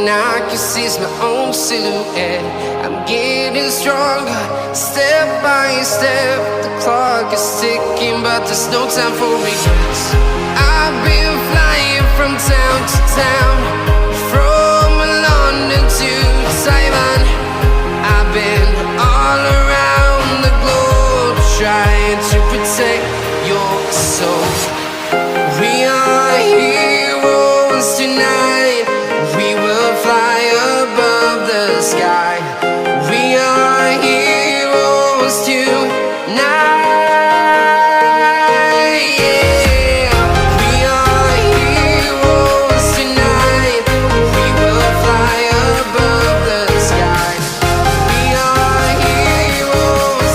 thing I can see is my own silhouette. I'm getting stronger, step by step. The clock is ticking, but there's no time for regrets. I've been flying from town to town, from London to Taiwan. I've been all around the globe, trying to protect your soul. We are heroes tonight. We will fly above the sky. We are heroes tonight. Yeah. We are heroes tonight. We will fly above the sky. We are heroes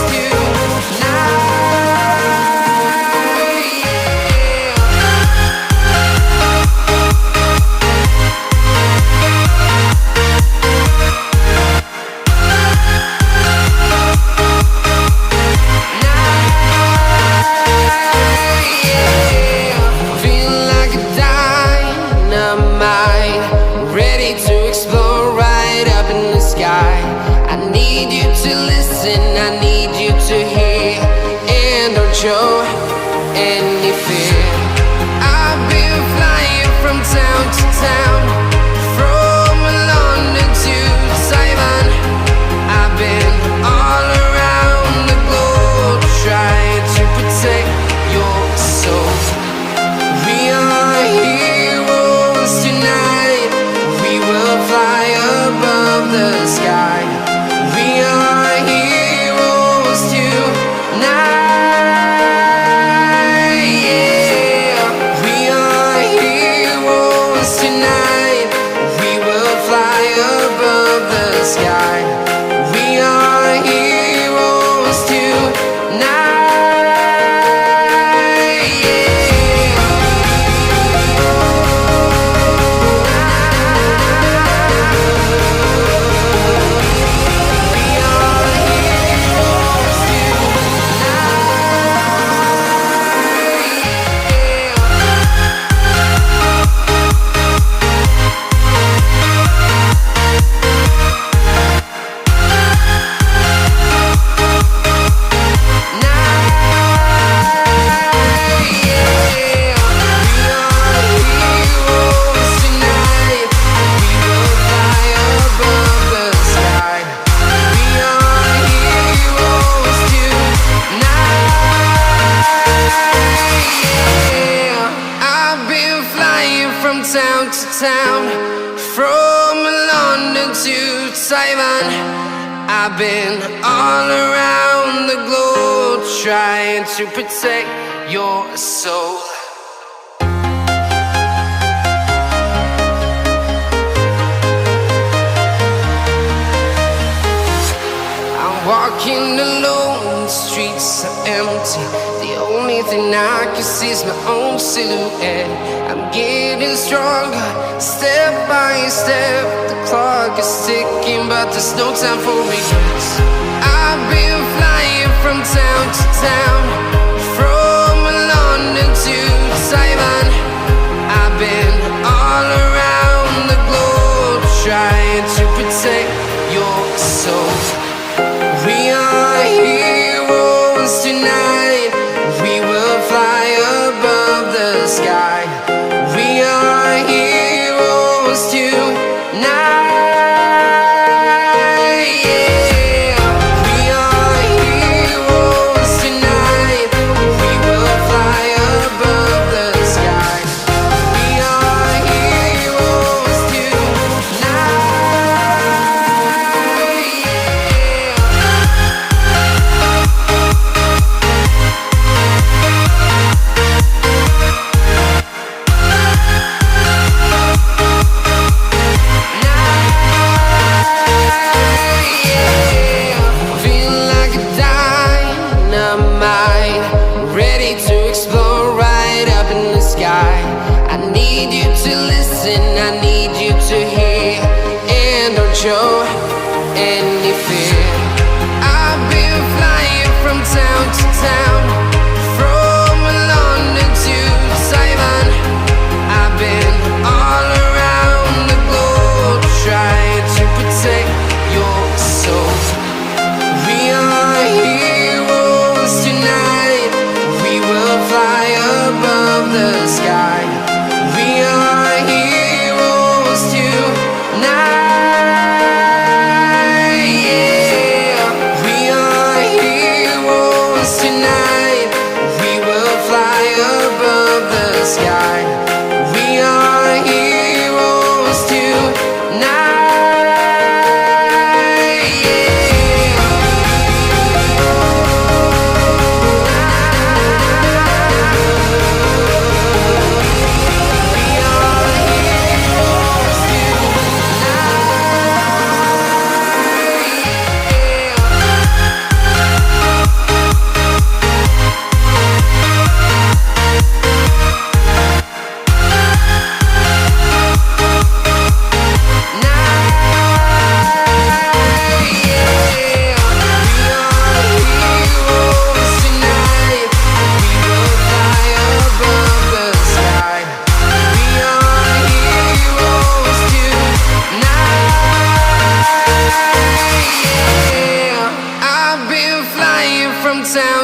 show any fear. I've been flying from town to town, from London to Taiwan. I've been all around the globe, trying to protect your soul. We are heroes tonight. We will fly above the sky. We are heroes tonight. I've been all around the globe, trying to protect your soul. I'm walking alone, the streets are empty. The only thing I can see is my own silhouette. I'm getting stronger, step by step. The clock is ticking, but there's no time for regrets. I've been flying from town to town, from London to Taiwan. I've been all around the globe, trying to protect your soul. We are heroes tonight. We will fly above the sky. We are heroes tonight.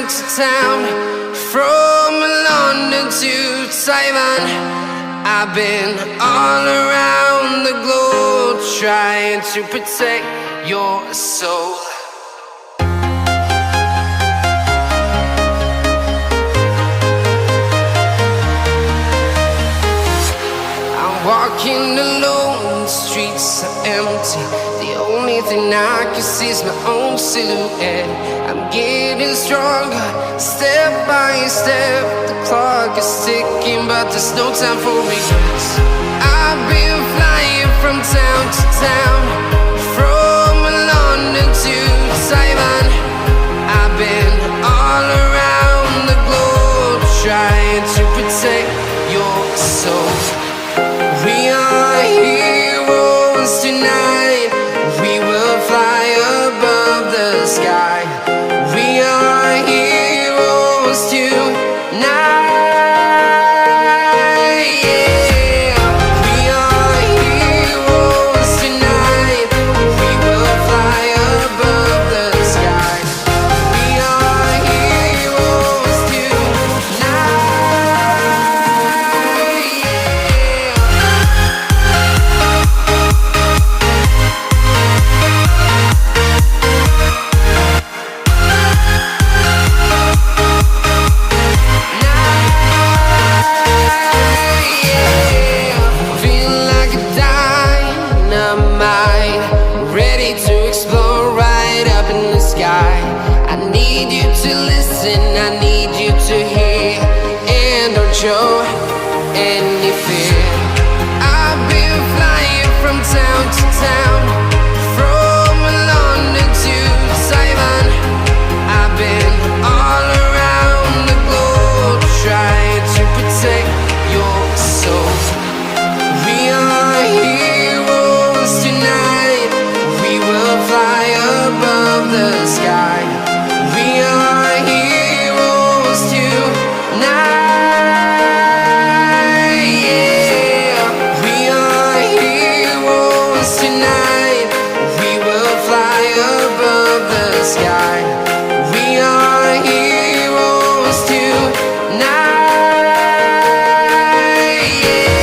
to town, from London to Taiwan. I've been all around the globe trying to protect your soul. Walking alone, the streets are empty. The only thing I can see is my own silhouette. I'm getting stronger, step by step. The clock is ticking, but there's no time for regrets. I've been flying from town to town, from London to Taiwan. I've been all around the globe trying to protect your soul. We are heroes tonight. We will fly above the sky. We are heroes tonight. Yeah. We are heroes tonight. We will fly above the sky. We are heroes tonight. I need you to hear, and don't show any fear. I've been flying from town to town, from London to Taiwan. I've been all around the globe trying to protect your soul. We are heroes tonight. We will fly above the sky. We are heroes tonight. Yeah. We are heroes tonight. We will fly above the sky. We are heroes tonight. Yeah.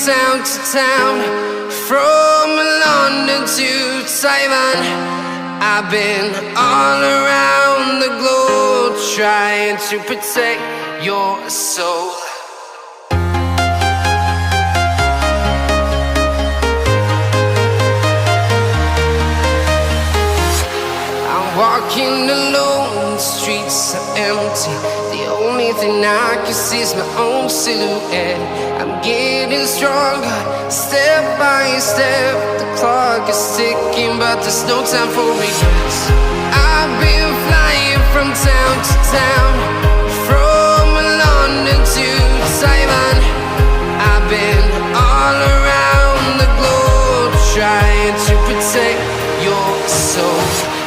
Town to town, from London to Taiwan. I've been all around the globe trying to protect your soul. I'm walking alone, the streets are empty. The only thing I can see is my own silhouette. I'm getting stronger, step by step. The clock is ticking, but there's no time for regrets. I've been flying from town to town, from London to Taiwan. I've been all around the globe trying to protect your soul.